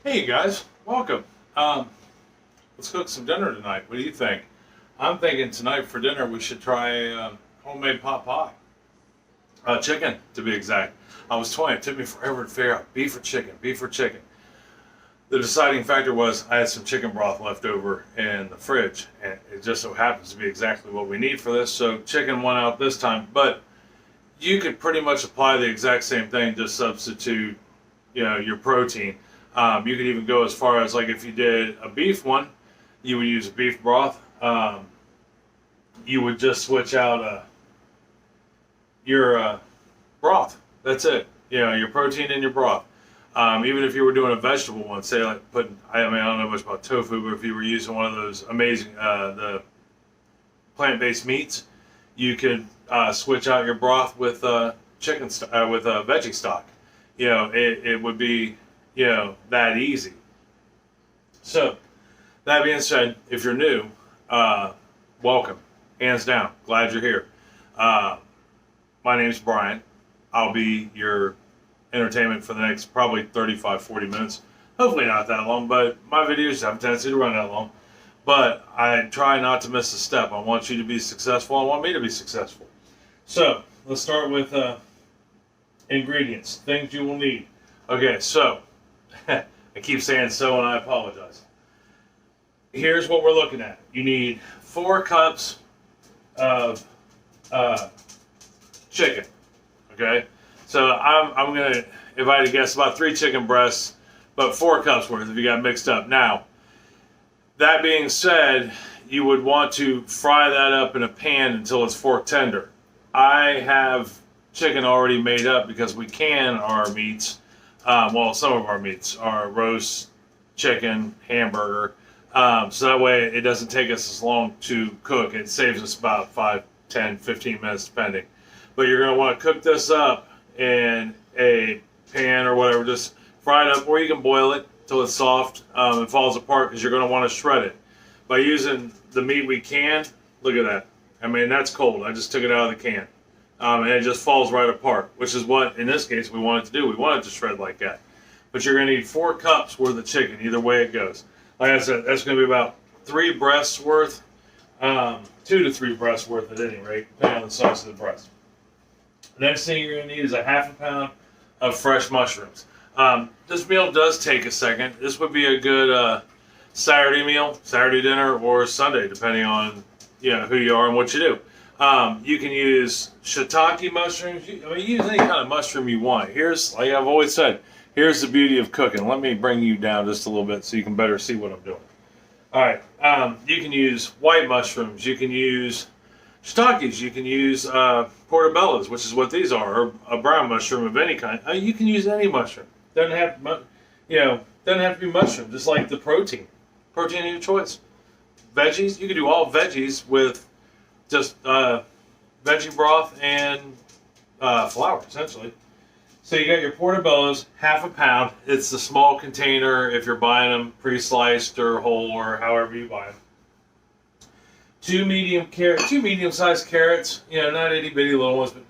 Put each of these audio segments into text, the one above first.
Hey guys, welcome. Let's cook some dinner tonight. What do you think? I'm thinking tonight for dinner we should try homemade pot pie. Chicken, to be exact. I was toying. It took me forever to figure out beef or chicken, beef or chicken. The deciding factor was I had some chicken broth left over in the fridge, and it just so happens to be exactly what we need for this. So chicken won out this time, but you could pretty much apply the exact same thing, just substitute, your protein. You could even go as far as, like, if you did a beef one, you would use a beef broth. You would just switch out your broth. That's it. Your protein in your broth. Even if you were doing a vegetable one, say like I don't know much about tofu, but if you were using one of those amazing the plant-based meats, you could switch out your broth with chicken with veggie stock. It would be that easy. So that being said, if you're new, welcome, hands down, glad you're here. My name's Brian. I'll be your entertainment for the next probably 35-40 minutes. Hopefully not that long, but my videos have a tendency to run that long. But I try not to miss a step. I want you to be successful. I want me to be successful. So let's start with ingredients, things you will need. Okay, so I keep saying so and I apologize. Here's what we're looking at. You need 4 cups of chicken. Okay, so I'm gonna, if I had to guess, about 3 chicken breasts, but 4 cups worth if you got mixed up. Now, that being said, you would want to fry that up in a pan until it's fork tender. I have chicken already made up because we can our meats. Well, some of our meats are roast chicken, hamburger. So that way it doesn't take us as long to cook. It saves us about 5, 10, 15 minutes depending. But you're going to want to cook this up in a pan or whatever. Just fry it up, or you can boil it till it's soft and falls apart, because you're going to want to shred it. By using the meat we can, look at that. I mean, that's cold. I just took it out of the can. And it just falls right apart, which is what, in this case, we want it to do. We want it to shred like that. But you're going to need 4 cups worth of chicken, either way it goes. Like I said, that's going to be about 3 breasts worth, 2 to 3 breasts worth at any rate, depending on the size of the breast. The next thing you're going to need is a ½ pound of fresh mushrooms. This meal does take a second. This would be a good Saturday meal, Saturday dinner, or Sunday, depending on who you are and what you do. You can use shiitake mushrooms. Use any kind of mushroom you want. Here's, like I've always said, here's the beauty of cooking. Let me bring you down just a little bit so you can better see what I'm doing. All right, you can use white mushrooms. You can use shiitakes. You can use portobellos, which is what these are, or a brown mushroom of any kind. You can use any mushroom. Doesn't have to be mushroom. Just like the protein of your choice. Veggies, you can do all veggies with just veggie broth and flour, essentially. So you got your portobellos, ½ pound. It's the small container if you're buying them pre-sliced or whole or however you buy them. 2 medium-sized carrots. Not itty bitty little ones, but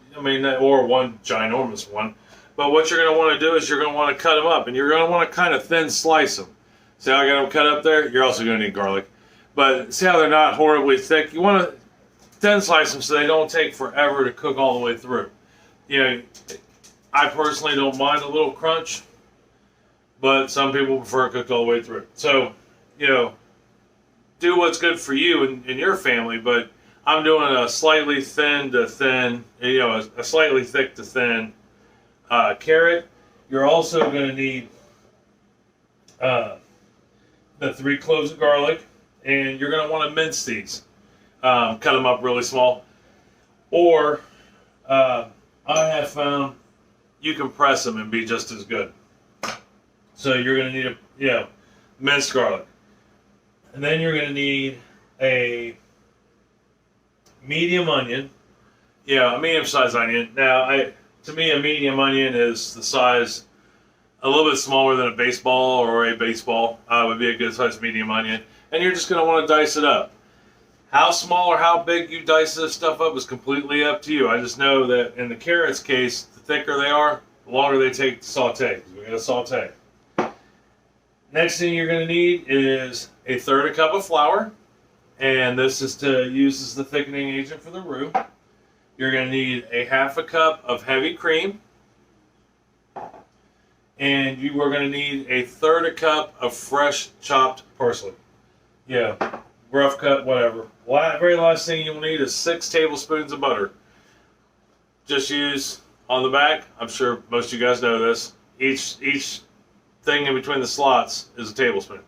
or 1 ginormous one. But what you're going to want to do is you're going to want to cut them up, and you're going to want to kind of thin slice them. See how I got them cut up there? You're also going to need garlic. But see how they're not horribly thick? You want to thin slice them so they don't take forever to cook all the way through. I personally don't mind a little crunch, but some people prefer it cooked all the way through. So, do what's good for you and your family, but I'm doing a slightly thin to thin, a slightly thick to thin carrot. You're also going to need the 3 cloves of garlic, and you're going to want to mince these. Cut them up really small. Or I have found you can press them and be just as good. So you're going to need minced garlic. And then you're going to need a medium onion. A medium-sized onion. Now, to me, a medium onion is the size a little bit smaller than a baseball, or a baseball would be a good size medium onion. And you're just going to want to dice it up. How small or how big you dice this stuff up is completely up to you. I just know that in the carrots case, the thicker they are, the longer they take to saute. We got to saute. Next thing you're going to need is a third a cup of flour, and this is to use as the thickening agent for the roux. You're going to need a half a cup of heavy cream, and you are going to need a third a cup of fresh chopped parsley. Yeah, rough cut, whatever. Very last thing you'll need is 6 tablespoons of butter. Just use on the back. I'm sure most of you guys know this. Each thing in between the slots is a tablespoon.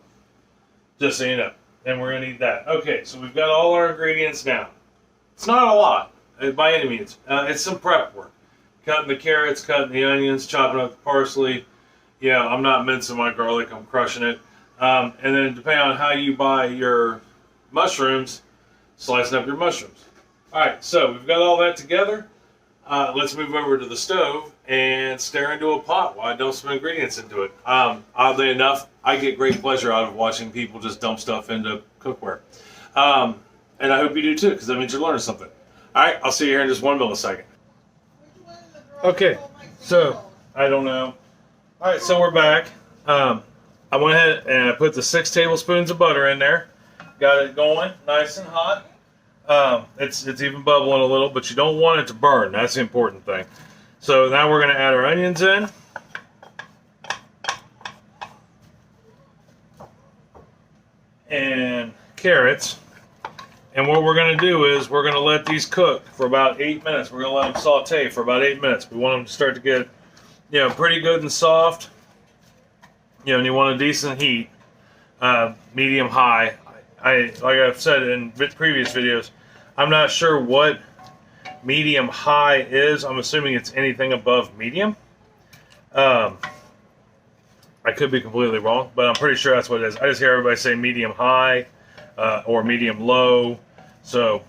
Just so you know. And we're going to need that. Okay, so we've got all our ingredients now. It's not a lot by any means. It's some prep work. Cutting the carrots, cutting the onions, chopping up the parsley. Yeah, I'm not mincing my garlic. I'm crushing it. And then depending on how you buy your mushrooms, slicing up your mushrooms. All right, so we've got all that together. Let's move over to the stove and stare into a pot while I dump some ingredients into it. Oddly enough, I get great pleasure out of watching people just dump stuff into cookware. And I hope you do too, because that means you're learning something. All right, I'll see you here in just 1 millisecond. Okay, so I don't know. All right, so we're back. I went ahead and I put the 6 tablespoons of butter in there. Got it going nice and hot. It's even bubbling a little, but you don't want it to burn. That's the important thing. So now we're going to add our onions in. And carrots. And what we're going to do is we're going to let these cook for about 8 minutes. We're going to let them saute for about 8 minutes. We want them to start to get, pretty good and soft. And you want a decent heat, medium high. Like I've said in previous videos, I'm not sure what medium high is. I'm assuming it's anything above medium. I could be completely wrong, but I'm pretty sure that's what it is. I just hear everybody say medium high or medium low. So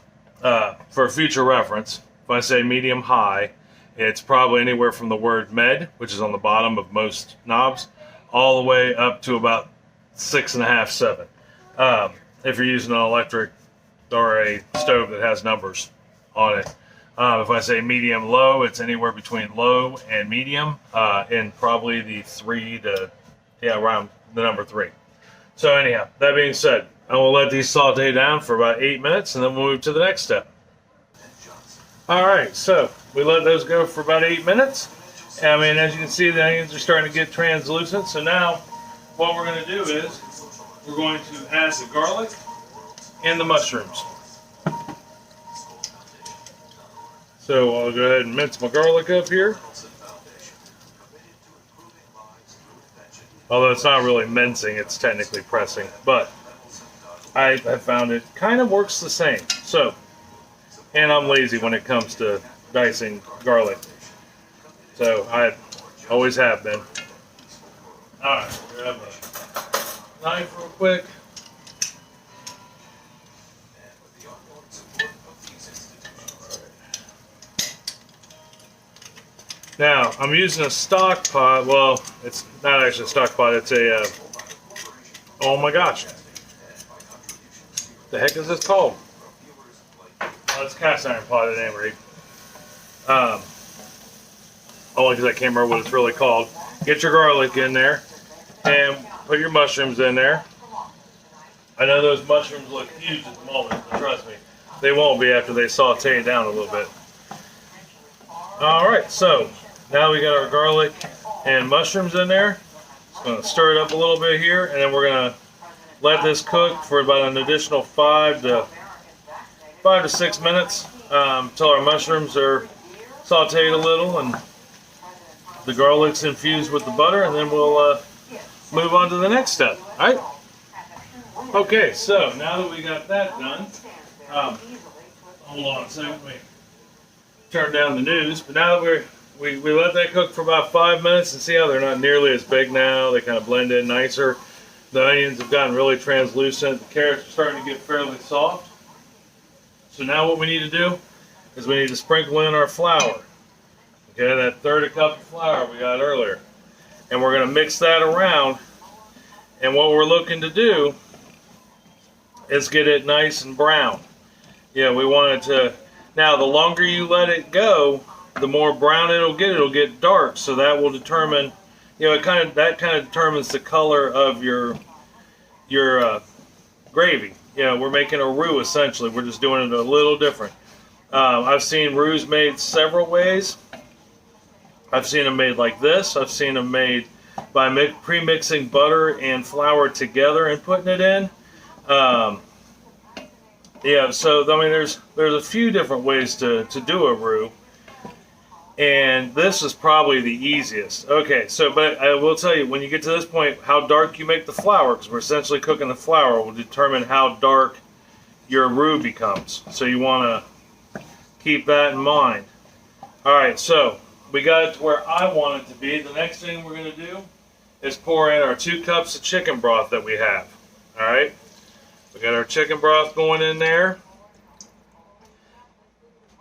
for future reference, if I say medium high, it's probably anywhere from the word med, which is on the bottom of most knobs, all the way up to about 6.5, 7. If you're using an electric or a stove that has numbers on it. If I say medium low, it's anywhere between low and medium, and probably the 3 to, around the number 3. So anyhow, that being said, I will let these saute down for about 8 minutes, and then we'll move to the next step. All right, so we let those go for about 8 minutes. I mean, as you can see, the onions are starting to get translucent. So now what we're going to do is we're going to add the garlic and the mushrooms. So I'll go ahead and mince my garlic up here. Although it's not really mincing, it's technically pressing. But I found it kind of works the same. So, and I'm lazy when it comes to dicing garlic. So I always have been. Alright, grab a knife real quick. Now, I'm using a stock pot. Well, it's not actually a stock pot. It's a, oh my gosh. The heck is this called? Oh, it's a cast iron pot at any rate. Only because I can't remember what it's really called. Get your garlic in there and put your mushrooms in there. I know those mushrooms look huge at the moment, but trust me, they won't be after they saute down a little bit. Alright, so now we got our garlic and mushrooms in there. Just going to stir it up a little bit here, and then we're going to let this cook for about an additional 5 to 6 minutes until our mushrooms are sauteed a little and the garlic's infused with the butter, and then we'll move on to the next step. All right? Okay, so now that we got that done, hold on a second, let me turn down the news. But now that we let that cook for about 5 minutes, and see how they're not nearly as big now. They kind of blend in nicer. The onions have gotten really translucent. The carrots are starting to get fairly soft. So now what we need to do is we need to sprinkle in our flour. Okay, that third a cup of flour we got earlier. And we're going to mix that around. And what we're looking to do is get it nice and brown. Yeah, we want it to... Now, the longer you let it go, the more brown it'll get. It'll get dark, so that will determine, you know, that kind of determines the color of your gravy. You know, we're making a roux essentially. We're just doing it a little different. I've seen roux made several ways. I've seen them made like this. I've seen them made by pre-mixing butter and flour together and putting it in. Yeah, so I mean, there's a few different ways to do a roux, and this is probably the easiest. Okay, so but I will tell you, when you get to this point, how dark you make the flour, because we're essentially cooking the flour, will determine how dark your roux becomes. So you want to keep that in mind. All right, so we got it to where I want it to be. The next thing we're going to do is pour in our 2 cups of chicken broth that we have. All right. We got our chicken broth going in there,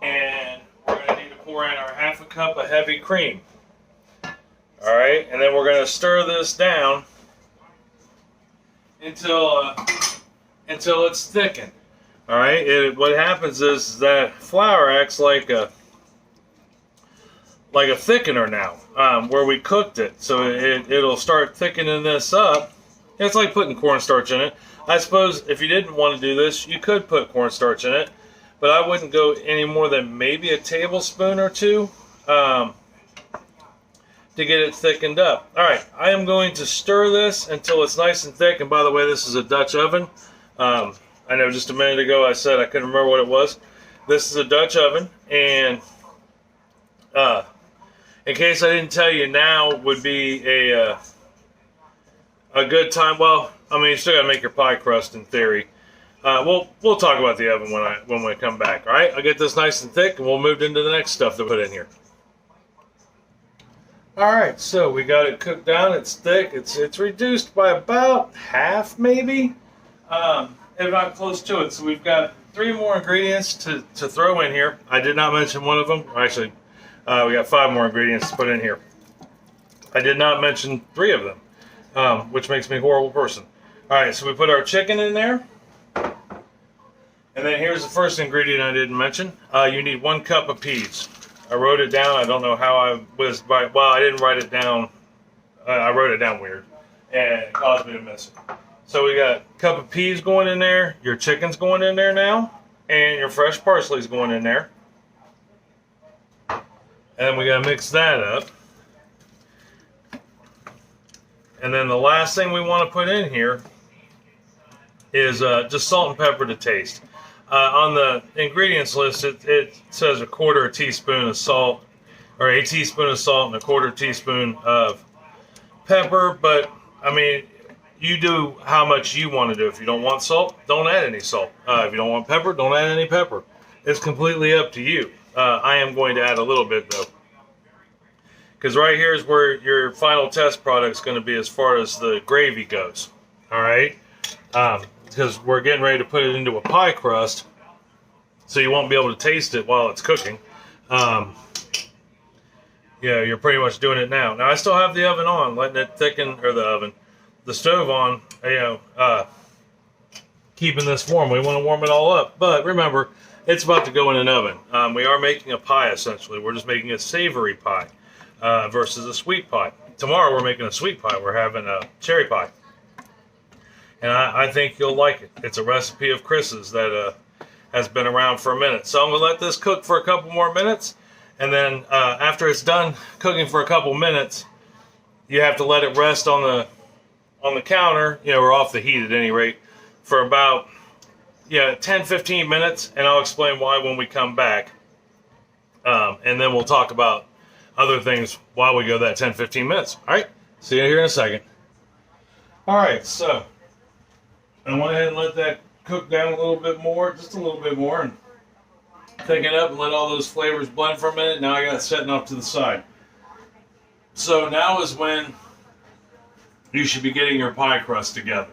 and we're going to need to pour in our 1/2 cup of heavy cream. All right, and then we're going to stir this down until it's thickened. All right, what happens is that flour acts like a thickener now, where we cooked it, so it'll start thickening this up. It's like putting cornstarch in it. I suppose if you didn't want to do this, you could put cornstarch in it, but I wouldn't go any more than maybe a tablespoon or 2 to get it thickened up. All right, I am going to stir this until it's nice and thick. And by the way, this is a Dutch oven. I know just a minute ago I said I couldn't remember what it was. This is a Dutch oven, and in case I didn't tell you, now would be a good time. Well, I mean, you still got to make your pie crust in theory. We'll talk about the oven when we come back. All right, I'll get this nice and thick, and we'll move into the next stuff to put in here. All right, so we got it cooked down. It's thick. It's reduced by about half, maybe, if not close to it. So we've got 3 more ingredients to throw in here. I did not mention one of them. Actually, we got 5 more ingredients to put in here. I did not mention 3 of them, which makes me a horrible person. All right, so we put our chicken in there. And then here's the first ingredient I didn't mention. You need 1 cup of peas. I wrote it down. I don't know how I was, well, I didn't write it down. I wrote it down weird, and it caused me to miss it. So we got a cup of peas going in there. Your chicken's going in there now, and your fresh parsley's going in there. And we gotta mix that up. And then the last thing we want to put in here is just salt and pepper to taste. On the ingredients list, it says 1/4 teaspoon of salt, or a teaspoon of salt and 1/4 teaspoon of pepper. But I mean, you do how much you want to do. If you don't want salt, don't add any salt. If you don't want pepper, don't add any pepper. It's completely up to you. I am going to add a little bit though, because right here is where your final test product is going to be as far as the gravy goes. All right. Because we're getting ready to put it into a pie crust, so you won't be able to taste it while it's cooking. Yeah, you're pretty much doing it now. Now I still have the oven on, letting it thicken, or the stove on, keeping this warm. We want to warm it all up, but remember, it's about to go in an oven. We are making a pie essentially. We're just making a savory pie versus a sweet pie. Tomorrow we're making a sweet pie. We're having a cherry pie. And I think you'll like it. It's a recipe of Chris's that has been around for a minute. So I'm going to let this cook for a couple more minutes. And then after it's done cooking for a couple minutes, you have to let it rest on the counter, or off the heat at any rate, for about 10-15 minutes. And I'll explain why when we come back. And then we'll talk about other things while we go that 10-15 minutes. All right, see you here in a second. All right, so I went ahead and let that cook down a little bit more, just a little bit more, and thicken it up and let all those flavors blend for a minute. Now I got it setting off to the side. So now is when you should be getting your pie crust together.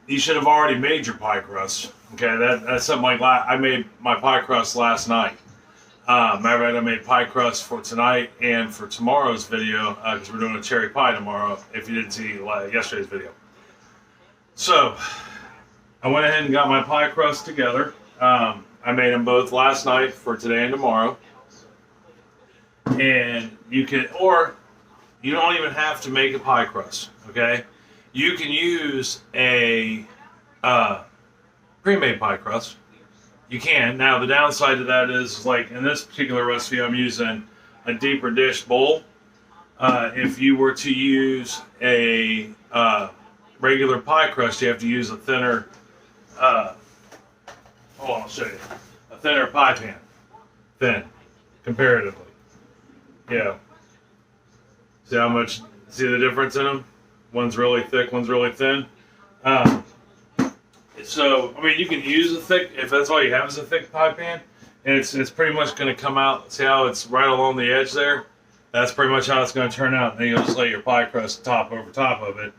You should have already made your pie crust. Okay, that's something like I made my pie crust last night. Matter of fact, I made pie crust for tonight and for tomorrow's video, because we're doing a cherry pie tomorrow, if you didn't see yesterday's video. So, I went ahead and got my pie crust together. I made them both last night for today and tomorrow. And you can, or You don't even have to make a pie crust, okay? You can use a pre-made pie crust. You can. Now, the downside to that is, like in this particular recipe, I'm using a deeper dish bowl. If you were to use a regular pie crust, you have to use a thinner, hold on, I'll show you. A thinner pie pan. Thin, comparatively. Yeah. See how much, see the difference in them? One's really thick, one's really thin. So, I mean, you can use a thick, if that's all you have is a thick pie pan, and it's pretty much going to come out, see how it's right along the edge there? That's pretty much how it's going to turn out. And then you'll just lay your pie crust top over top of it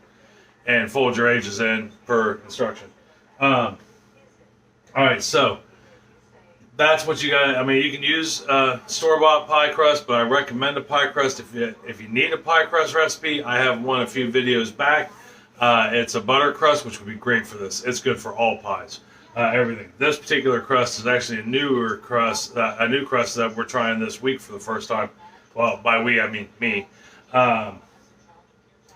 and fold your edges in per instruction. All right, so that's what you got. I mean, you can use store-bought pie crust, but I recommend a pie crust if you need a pie crust recipe. I have one a few videos back. It's a butter crust, which would be great for this. It's good for all pies, everything. This particular crust is actually a new crust that we're trying this week for the first time. Well, by we I mean me. And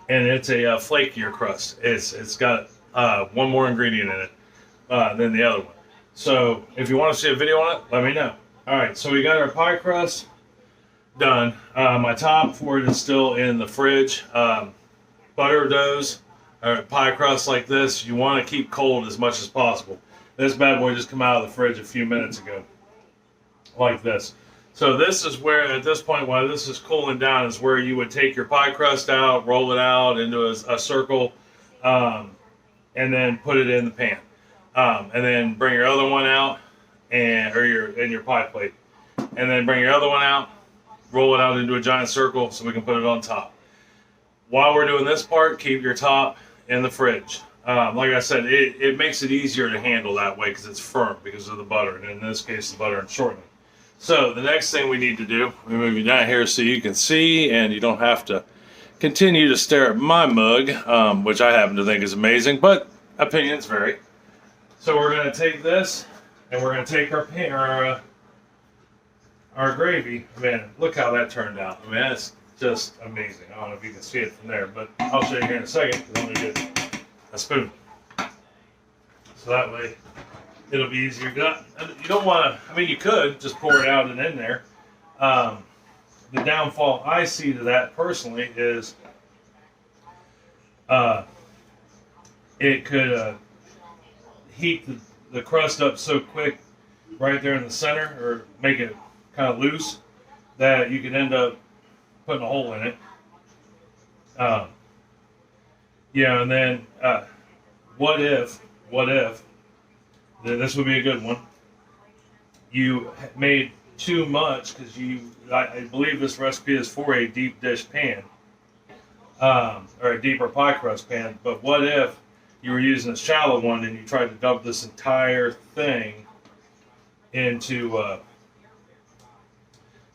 it's a flakier crust. It's got one more ingredient in it than the other one. So if you want to see a video on it, let me know. All right, so we got our pie crust done. My top for it is still in the fridge. Butter doughs, or pie crust like this, you want to keep cold as much as possible. This bad boy just came out of the fridge a few minutes ago, like this. So this is where, at this point, while this is cooling down, is where you would take your pie crust out, roll it out into a circle, and then put it in the pan. And then bring your other one out, or your pie plate. And then bring your other one out, roll it out into a giant circle so we can put it on top. While we're doing this part, keep your top in the fridge. Like I said, it makes it easier to handle that way because it's firm because of the butter, and in this case, the butter and shortening. So the next thing we need to do, we move you down here so you can see, and you don't have to continue to stare at my mug, which I happen to think is amazing, but opinions vary. So we're going to take this, and we're going to take our gravy. Man, look how that turned out. I mean, that's just amazing. I don't know if you can see it from there, but I'll show you here in a second. I'm going to get a spoon. So that way, it'll be easier. You don't want to, I mean, you could just pour it out and in there. The downfall I see to that personally is it could heat the crust up so quick right there in the center, or make it kind of loose, that you could end up putting a hole in it. Yeah, and then what if, this would be a good one, you made too much, because I believe this recipe is for a deep dish pan, or a deeper pie crust pan, but what if you were using a shallow one and you tried to dump this entire thing into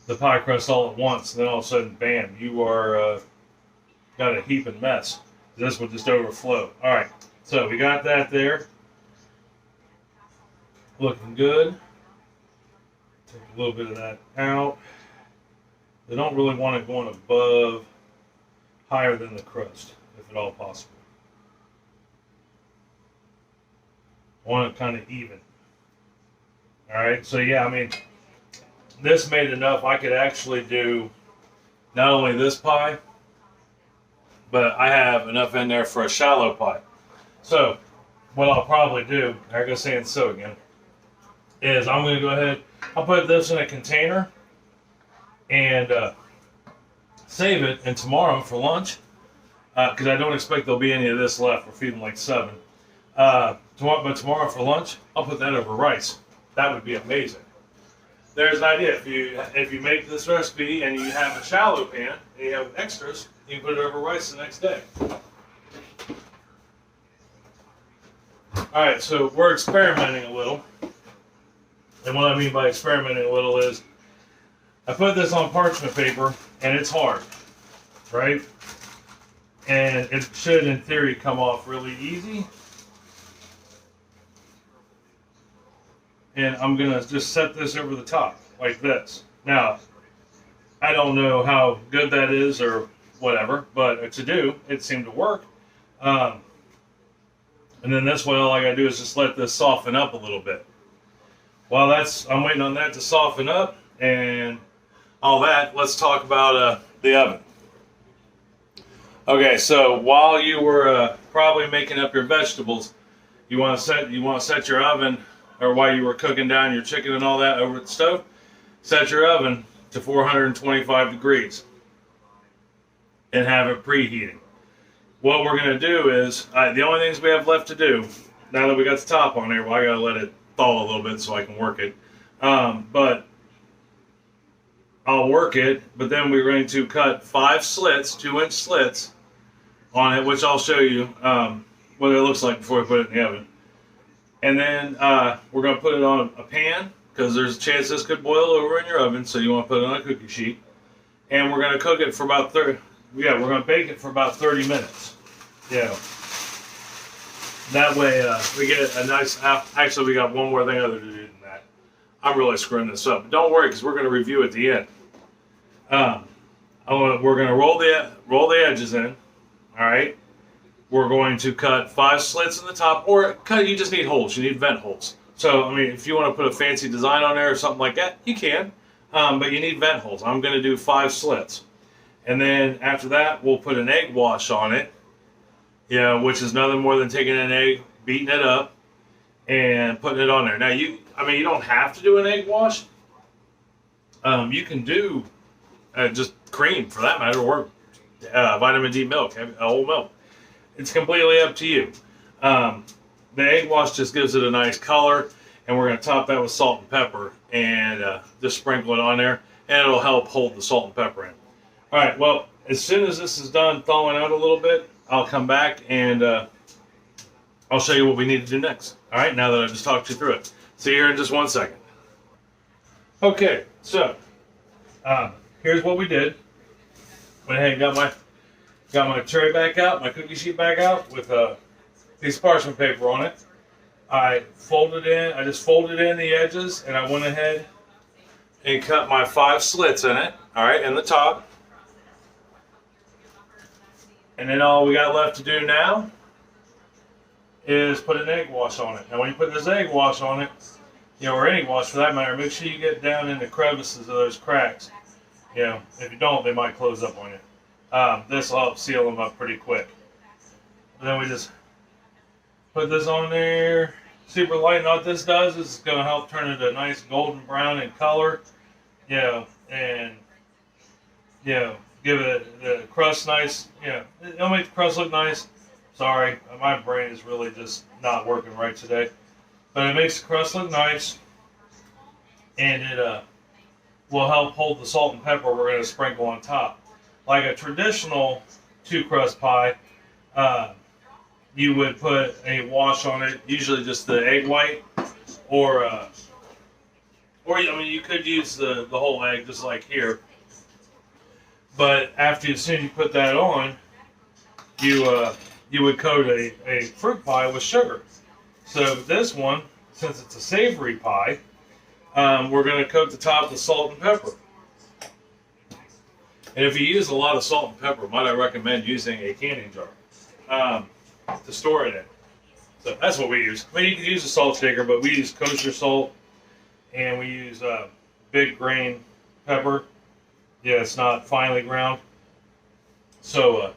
the pie crust all at once, and then all of a sudden, bam, you are got a heaping mess. This will just overflow. All right, so we got that there. Looking good. Take a little bit of that out. They don't really want it going above, higher than the crust, if at all possible. I want it kind of even. All right, so yeah, I mean, this made enough. I could actually do not only this pie, but I have enough in there for a shallow pie. So what I'll probably do, I go saying so again, is I'm going to go ahead, I'll put this in a container and save it, and tomorrow for lunch, because I don't expect there'll be any of this left. We're feeding like 7. But tomorrow for lunch, I'll put that over rice. That would be amazing. There's an idea. If you make this recipe and you have a shallow pan and you have extras, you can put it over rice the next day. All right, so we're experimenting a little. And what I mean by experimenting a little is I put this on parchment paper and it's hard, right? And it should, in theory, come off really easy. And I'm gonna just set this over the top like this. Now, I don't know how good that is or whatever, but to do, it seemed to work. And then this way, all I gotta do is just let this soften up a little bit. While I'm waiting on that to soften up and all that, let's talk about the oven. Okay, so while you were probably making up your vegetables, you want to set your oven, or while you were cooking down your chicken and all that over the stove, set your oven to 425 degrees and have it preheating. What we're going to do is, the only things we have left to do, now that we got the top on there, well, I got to let it thaw a little bit so I can work it. But I'll work it, but then we're going to cut 5 slits, 2-inch slits on it, which I'll show you what it looks like before we put it in the oven. And then we're going to put it on a pan, because there's a chance this could boil over in your oven, so you want to put it on a cookie sheet. And we're going to cook it for about we're going to bake it for about 30 minutes. Yeah. That way we get a nice, actually we got one more thing other to do than that. I'm really screwing this up. But don't worry, because we're going to review at the end. We're going to roll the edges in. All right. We're going to cut 5 slits in the top, or you just need holes. You need vent holes. So, I mean, if you want to put a fancy design on there or something like that, you can. But you need vent holes. I'm going to do 5 slits. And then after that, we'll put an egg wash on it. Yeah, which is nothing more than taking an egg, beating it up, and putting it on there. Now, you don't have to do an egg wash. You can do just cream, for that matter, or vitamin D milk, whole milk. It's completely up to you. The egg wash just gives it a nice color, and we're going to top that with salt and pepper and just sprinkle it on there, and it'll help hold the salt and pepper in. All right, well, as soon as this is done thawing out a little bit, I'll come back and I'll show you what we need to do next. All right, now that I just talked you through it. See you here in just 1 second. Okay, so here's what we did. Went ahead and got my tray back out, my cookie sheet back out with a piece of parchment paper on it. I just folded in the edges, and I went ahead and cut my 5 slits in it, all right, in the top. And then all we got left to do now is put an egg wash on it. Now when you put this egg wash on it, or any wash for that matter, make sure you get down in the crevices of those cracks. If you don't, they might close up on you. This will help seal them up pretty quick. And then we just put this on there, super light. And what this does is it's going to help turn it a nice golden brown in color, and give it the crust nice. It'll make the crust look nice. Sorry, my brain is really just not working right today. But it makes the crust look nice, and it will help hold the salt and pepper we're going to sprinkle on top. Like a traditional 2-crust pie, you would put a wash on it, usually just the egg white, or you could use the whole egg, just like here. But as soon as you put that on, you would coat a fruit pie with sugar. So this one, since it's a savory pie, we're going to coat the top with salt and pepper. And if you use a lot of salt and pepper, might I recommend using a canning jar to store it in. So that's what we use. You can use a salt shaker, but we use kosher salt, and we use big grain pepper. Yeah, it's not finely ground, so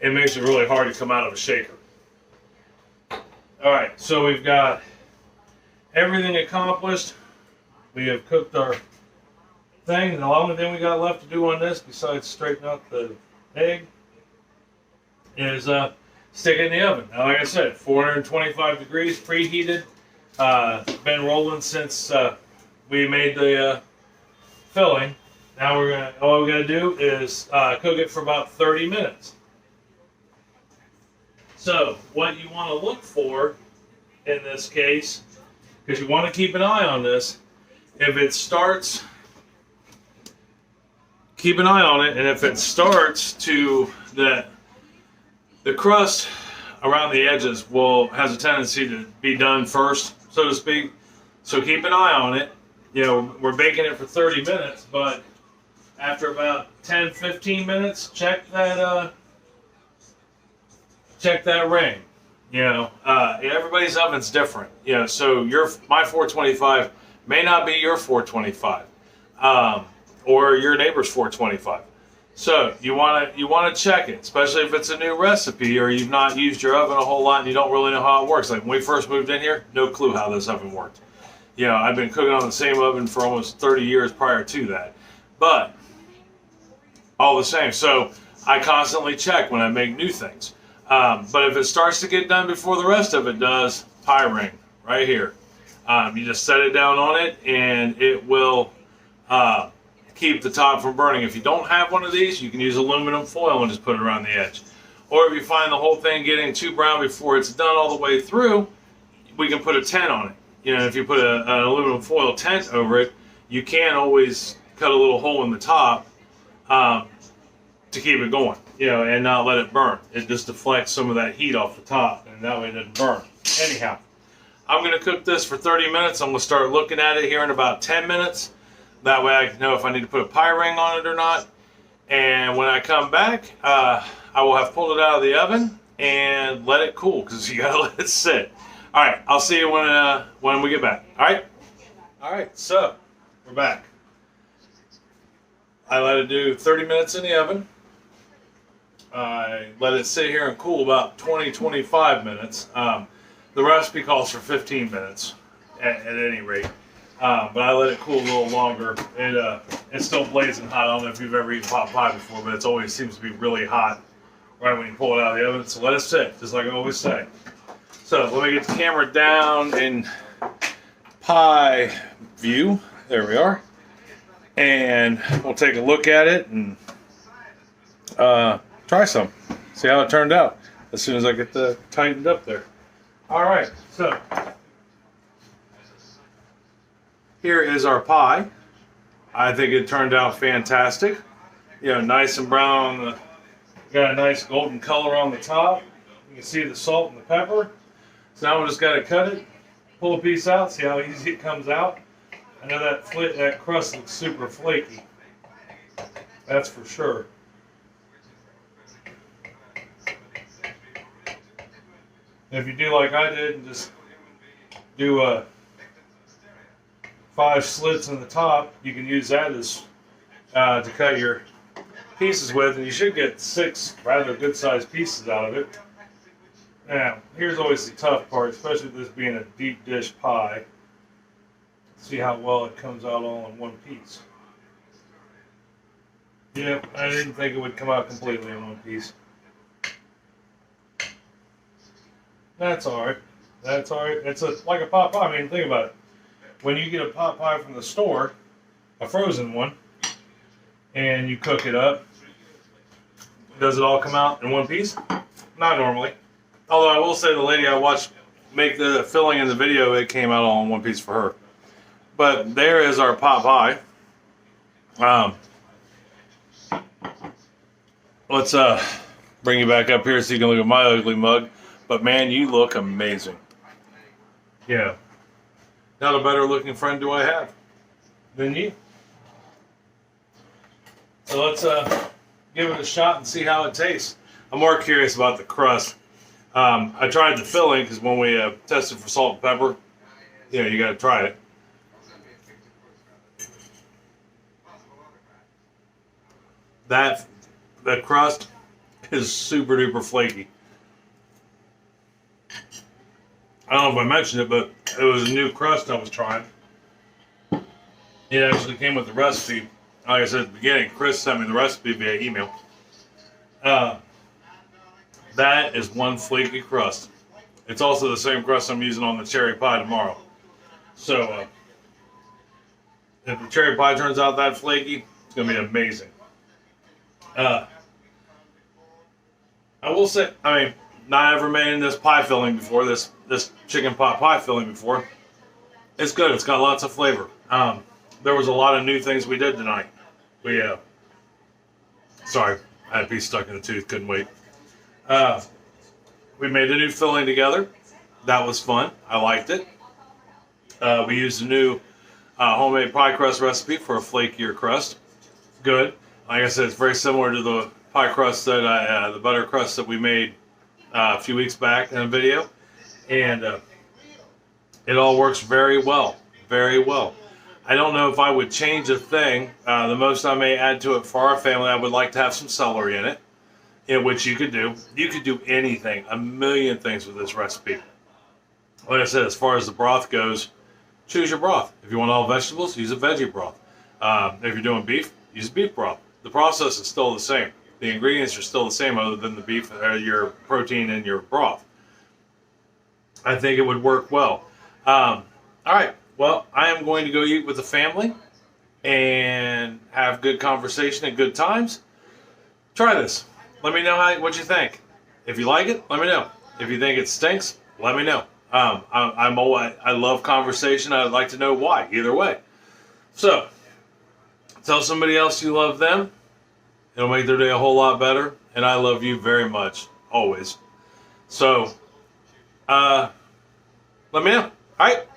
it makes it really hard to come out of a shaker. All right, so we've got everything accomplished. We have cooked our thing. The only thing we got left to do on this, besides straighten out the egg, is stick it in the oven. Now, like I said, 425 degrees, preheated. Been rolling since we made the filling. Now all we're gonna do is cook it for about 30 minutes. So what you want to look for in this case, because you want to keep an eye on this, if it starts, keep an eye on it, and if it starts to the crust around the edges has a tendency to be done first, so to speak. So keep an eye on it. We're baking it for 30 minutes, but after about 10-15 minutes, check that ring. You know, everybody's oven's different. You know, so my 425 may not be your 425, or your neighbor's 425. So you want to check it, especially if it's a new recipe or you've not used your oven a whole lot and you don't really know how it works. Like when we first moved in here, no clue how this oven worked. You know, I've been cooking on the same oven for almost 30 years prior to that, but all the same. So I constantly check when I make new things. But if it starts to get done before the rest of it does, pie ring right here. You just set it down on it and it will keep the top from burning. If you don't have one of these, you can use aluminum foil and just put it around the edge. Or if you find the whole thing getting too brown before it's done all the way through, we can put a tent on it. You know, if you put an aluminum foil tent over it, you can always cut a little hole in the top to keep it going, you know, and not let it burn. It just deflects some of that heat off the top, and that way it doesn't burn. Anyhow, I'm going to cook this for 30 minutes. I'm going to start looking at it here in about 10 minutes. That way I can know if I need to put a pie ring on it or not. And when I come back, I will have pulled it out of the oven and let it cool, because you got to let it sit. All right, I'll see you when we get back. All right? All right, so we're back. I let it do 30 minutes in the oven. I let it sit here and cool about 20-25 minutes. The recipe calls for 15 minutes at any rate. But I let it cool a little longer. It's still blazing hot. I don't know if you've ever eaten pot pie before, but it always seems to be really hot right when you pull it out of the oven. So let it sit, just like I always say. So let me get the camera down in pie view. There we are. And we'll take a look at it and try some. See how it turned out as soon as I get the tightened up there. All right, so here is our pie. I think it turned out fantastic. You know, nice and brown. Got a nice golden color on the top. You can see the salt and the pepper. So now we just got to cut it, pull a piece out, see how easy it comes out. I know that crust looks super flaky. That's for sure. If you do like I did and just do 5 slits in the top, you can use that as to cut your pieces with, and you should get 6 rather good-sized pieces out of it. Now, here's always the tough part, especially this being a deep dish pie. See how well it comes out all in one piece. Yep, I didn't think it would come out completely in one piece. That's alright. That's alright. It's like a pot pie. I mean, think about it. When you get a pot pie from the store, a frozen one, and you cook it up, does it all come out in one piece? Not normally. Although I will say the lady I watched make the filling in the video, it came out all in one piece for her. But there is our pot pie. Let's bring you back up here so you can look at my ugly mug. But man, you look amazing. Yeah. Not a better looking friend do I have than you. So let's give it a shot and see how it tastes. I'm more curious about the crust. I tried the filling because when we tested for salt and pepper, you know, you got to try it. The crust is super duper flaky. I don't know if I mentioned it, but it was a new crust I was trying. It actually came with the recipe. Like I said at the beginning, Chris sent me the recipe via email. That is one flaky crust. It's also the same crust I'm using on the cherry pie tomorrow. So, if the cherry pie turns out that flaky, it's going to be amazing. I will say, I mean, not ever made this pie filling before, this chicken pot pie filling before. It's good. It's got lots of flavor. There was a lot of new things we did tonight. Sorry, I had a piece stuck in the tooth. Couldn't wait. We made a new filling together. That was fun. I liked it. We used a new homemade pie crust recipe for a flakier crust. good. Like I said, it's very similar to the pie crust that the butter crust that we made a few weeks back in a video, and it all works very well, very well. I don't know if I would change a thing. The most I may add to it for our family, I would like to have some celery in it, which you could do. You could do anything, a million things with this recipe. Like I said, as far as the broth goes, choose your broth. If you want all vegetables, use a veggie broth. If you're doing beef, use beef broth. The process is still the same. The ingredients are still the same other than the beef, your protein in your broth. I think it would work well. All right. Well, I am going to go eat with the family and have good conversation and good times. Try this. Let me know what you think. If you like it, let me know. If you think it stinks, let me know. I love conversation. I'd like to know why. Either way. So, tell somebody else you love them. It'll make their day a whole lot better. And I love you very much. Always. So, let me know. All right.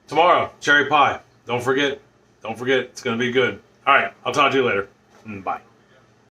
Tomorrow, cherry pie. Don't forget. Don't forget. It's going to be good. All right. I'll talk to you later. Bye.